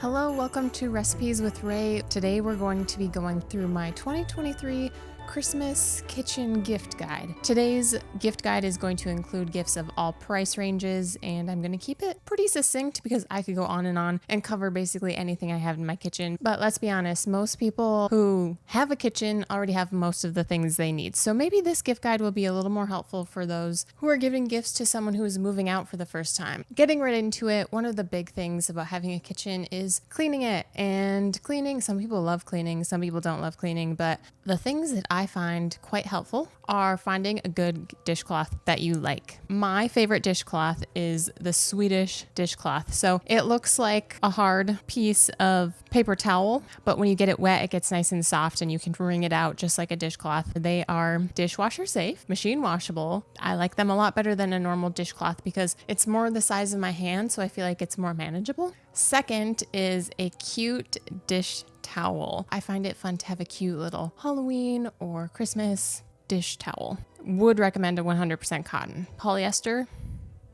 Hello, welcome to Recipes with Ray. Today we're going to be going through my 2023 Christmas kitchen gift guide. Today's gift guide is going to include gifts of all price ranges, and I'm going to keep it pretty succinct because I could go on and cover basically anything I have in my kitchen. But let's be honest, most people who have a kitchen already have most of the things they need. So maybe this gift guide will be a little more helpful for those who are giving gifts to someone who is moving out for the first time. Getting right into it, one of the big things about having a kitchen is cleaning it. And cleaning, some people love cleaning, some people don't love cleaning, but the things that I find quite helpful are finding a good dishcloth that you like. My favorite dishcloth is the Swedish dishcloth. So it looks like a hard piece of paper towel, but when you get it wet, it gets nice and soft and you can wring it out just like a dishcloth. They are dishwasher safe, machine washable. I like them a lot better than a normal dishcloth because it's more the size of my hand, so I feel like it's more manageable. Second is a cute dish towel. I find it fun to have a cute little Halloween or Christmas dish towel. Would recommend a 100% cotton. Polyester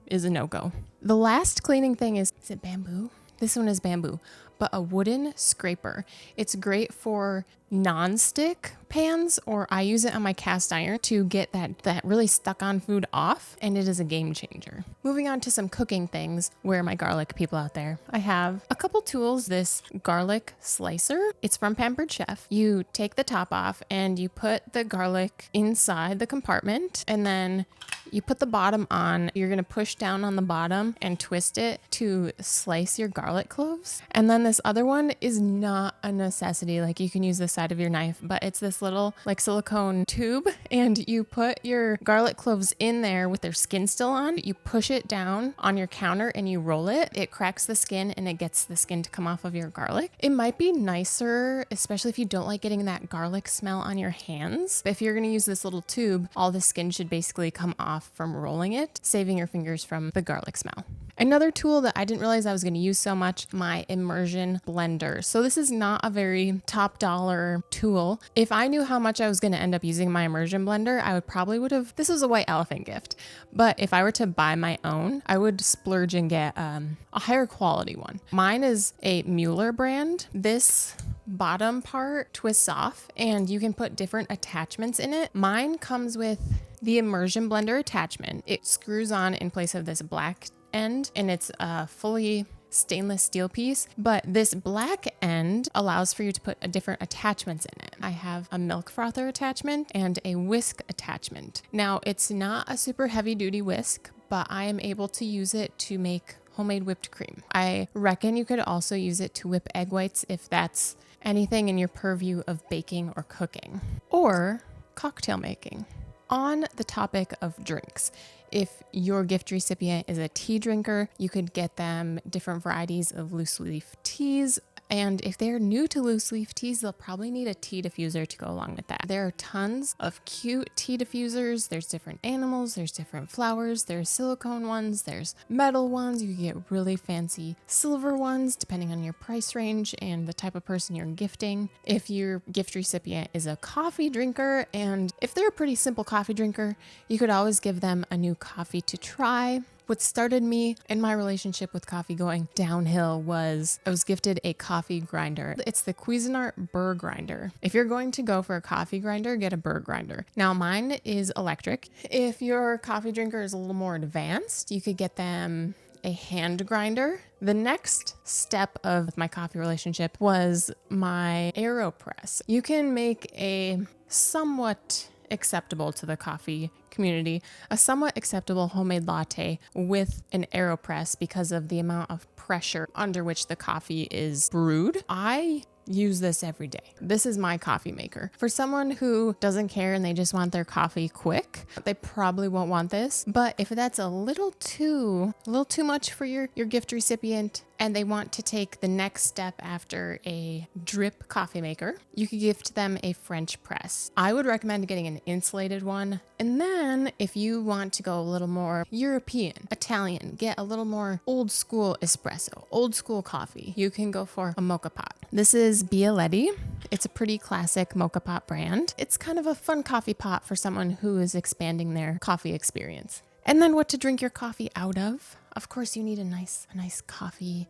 is a no-go. The last cleaning thing is it bamboo? This one is bamboo, but a wooden scraper. It's great for non-stick pans, or I use it on my cast iron to get that really stuck on food off, and it is a game changer. Moving on to some cooking things, where are my garlic people out there? I have a couple tools. This garlic slicer, it's from Pampered Chef. You take the top off and you put the garlic inside the compartment, and then you put the bottom on. You're gonna push down on the bottom and twist it to slice your garlic cloves. And then this other one is not a necessity. Like, you can use the side of your knife, but it's this little like silicone tube, and you put your garlic cloves in there with their skin still on. You push it down on your counter and you roll it. It cracks the skin and it gets the skin to come off of your garlic. It might be nicer, especially if you don't like getting that garlic smell on your hands. If you're gonna use this little tube, all the skin should basically come off from rolling it, saving your fingers from the garlic smell. Another tool that I didn't realize I was going to use so much, my immersion blender. So this is not a very top dollar tool. If I knew how much I was going to end up using my immersion blender, I would have, this was a white elephant gift. But if I were to buy my own, I would splurge and get a higher quality one. Mine is a Mueller brand. This bottom part twists off and you can put different attachments in it. Mine comes with the immersion blender attachment. It screws on in place of this black end, and it's a fully stainless steel piece, but this black end allows for you to put different attachments in it. I have a milk frother attachment and a whisk attachment. Now, it's not a super heavy duty whisk, but I am able to use it to make homemade whipped cream. I reckon you could also use it to whip egg whites if that's anything in your purview of baking or cooking, or cocktail making. On the topic of drinks, if your gift recipient is a tea drinker, you could get them different varieties of loose leaf teas. And if they're new to loose leaf teas, they'll probably need a tea diffuser to go along with that. There are tons of cute tea diffusers. There's different animals, there's different flowers, there's silicone ones, there's metal ones. You can get really fancy silver ones depending on your price range and the type of person you're gifting. If your gift recipient is a coffee drinker, and if they're a pretty simple coffee drinker, you could always give them a new coffee to try. What started me in my relationship with coffee going downhill was I was gifted a coffee grinder. It's the Cuisinart Burr grinder. If you're going to go for a coffee grinder, get a Burr grinder. Now, mine is electric. If your coffee drinker is a little more advanced, you could get them a hand grinder. The next step of my coffee relationship was my AeroPress. You can make a somewhat acceptable to the coffee community, a somewhat acceptable homemade latte with an AeroPress because of the amount of pressure under which the coffee is brewed. I use this every day. This is my coffee maker. For someone who doesn't care and they just want their coffee quick, they probably won't want this. But if that's a little too much for your gift recipient and they want to take the next step after a drip coffee maker, you could gift them a French press. I would recommend getting an insulated one. And then if you want to go a little more European, Italian, get a little more old school espresso, old school coffee, you can go for a mocha pot. This is Bialetti. It's a pretty classic mocha pot brand. It's kind of a fun coffee pot for someone who is expanding their coffee experience. And then what to drink your coffee out of. Of course, you need a nice coffee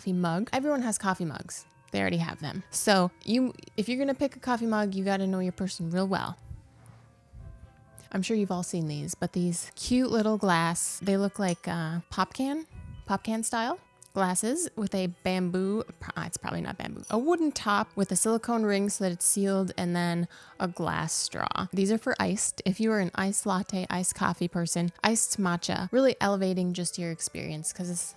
mug. Everyone has coffee mugs. They already have them. So if you're gonna pick a coffee mug, you gotta know your person real well. I'm sure you've all seen these, but these cute little glass, they look like pop can style glasses with a bamboo, it's probably not bamboo, a wooden top with a silicone ring so that it's sealed, and then a glass straw. These are for iced. If you are an iced latte, iced coffee person, iced matcha, really elevating just your experience, because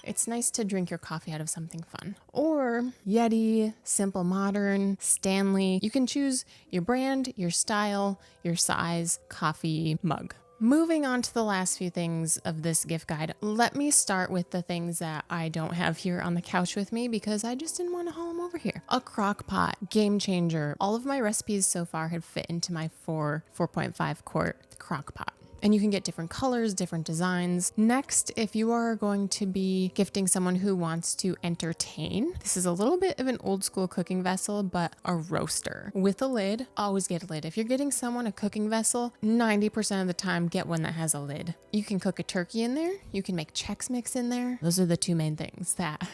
it's nice to drink your coffee out of something fun. Or Yeti, Simple Modern, Stanley. You can choose your brand, your style, your size coffee mug. Moving on to the last few things of this gift guide, let me start with the things that I don't have here on the couch with me because I just didn't want to haul them over here. A crock pot, game changer. All of my recipes so far have fit into my 4.5 quart crock pot. And you can get different colors, different designs. Next, if you are going to be gifting someone who wants to entertain, this is a little bit of an old school cooking vessel, but a roaster with a lid. Always get a lid. If you're getting someone a cooking vessel, 90% of the time, get one that has a lid. You can cook a turkey in there. You can make Chex Mix in there. Those are the two main things that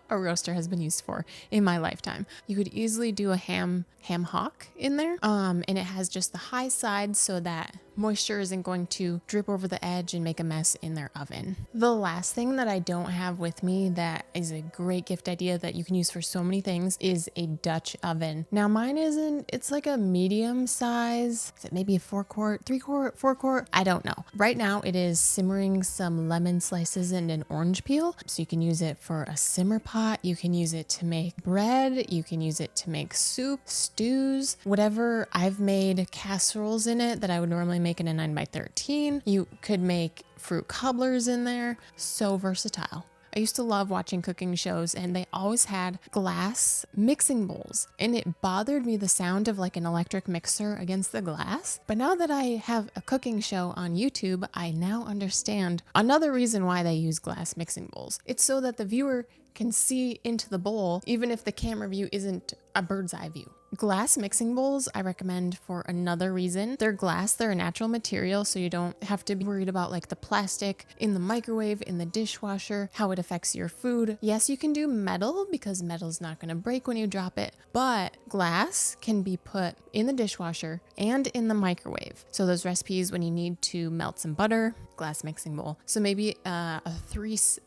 a roaster has been used for in my lifetime. You could easily do a ham hock in there. And it has just the high side so that moisture isn't going to drip over the edge and make a mess in their oven. The last thing that I don't have with me that is a great gift idea that you can use for so many things is a Dutch oven. Now mine it's like a medium size. Is it maybe a 4 quart, 3 quart, 4 quart? I don't know. Right now it is simmering some lemon slices and an orange peel. So you can use it for a simmer pot. You can use it to make bread. You can use it to make soup, stews, whatever. I've made casseroles in it that I would normally make in a 9x13. You could make fruit cobblers in there. So versatile. I used to love watching cooking shows and they always had glass mixing bowls, and it bothered me the sound of like an electric mixer against the glass. But now that I have a cooking show on YouTube, I now understand another reason why they use glass mixing bowls. It's so that the viewer can see into the bowl even if the camera view isn't a bird's eye view. Glass mixing bowls I recommend for another reason. They're glass, they're a natural material, so you don't have to be worried about like the plastic in the microwave, in the dishwasher, how it affects your food. Yes, you can do metal because metal's not going to break when you drop it, but glass can be put in the dishwasher and in the microwave. So those recipes when you need to melt some butter, glass mixing bowl. So maybe a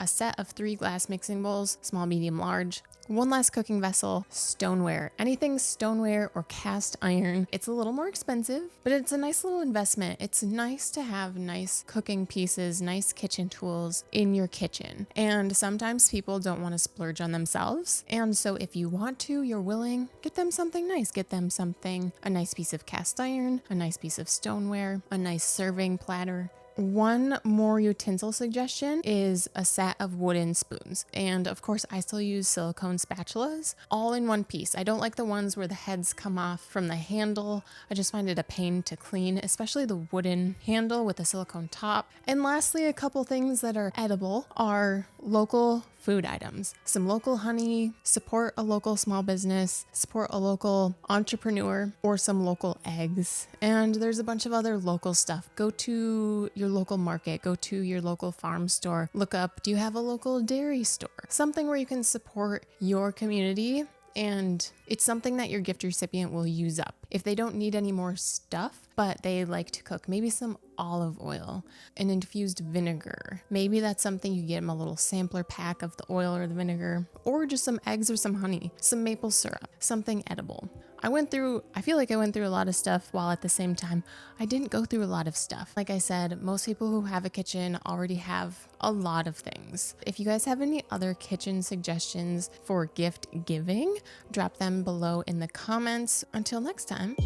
set of 3 glass mixing bowls, small, medium, large. One last cooking vessel, stoneware. Anything stoneware or cast iron. It's a little more expensive, but it's a nice little investment. It's nice to have nice cooking pieces, nice kitchen tools in your kitchen. And sometimes people don't want to splurge on themselves. And so if you want to, you're willing, get them something nice. Get them something, a nice piece of cast iron, a nice piece of stoneware, a nice serving platter. One more utensil suggestion is a set of wooden spoons. And of course, I still use silicone spatulas all in one piece. I don't like the ones where the heads come off from the handle. I just find it a pain to clean, especially the wooden handle with the silicone top. And lastly, a couple things that are edible are local food items. Some local honey, support a local small business, support a local entrepreneur, or some local eggs. And there's a bunch of other local stuff. Go to your local market, go to your local farm store, look up, do you have a local dairy store? Something where you can support your community, and it's something that your gift recipient will use up. If they don't need any more stuff, but they like to cook, maybe some olive oil, an infused vinegar. Maybe that's something you get them a little sampler pack of the oil or the vinegar, or just some eggs or some honey, some maple syrup, something edible. I feel like I went through a lot of stuff while at the same time, I didn't go through a lot of stuff. Like I said, most people who have a kitchen already have a lot of things. If you guys have any other kitchen suggestions for gift giving, drop them below in the comments. Until next time.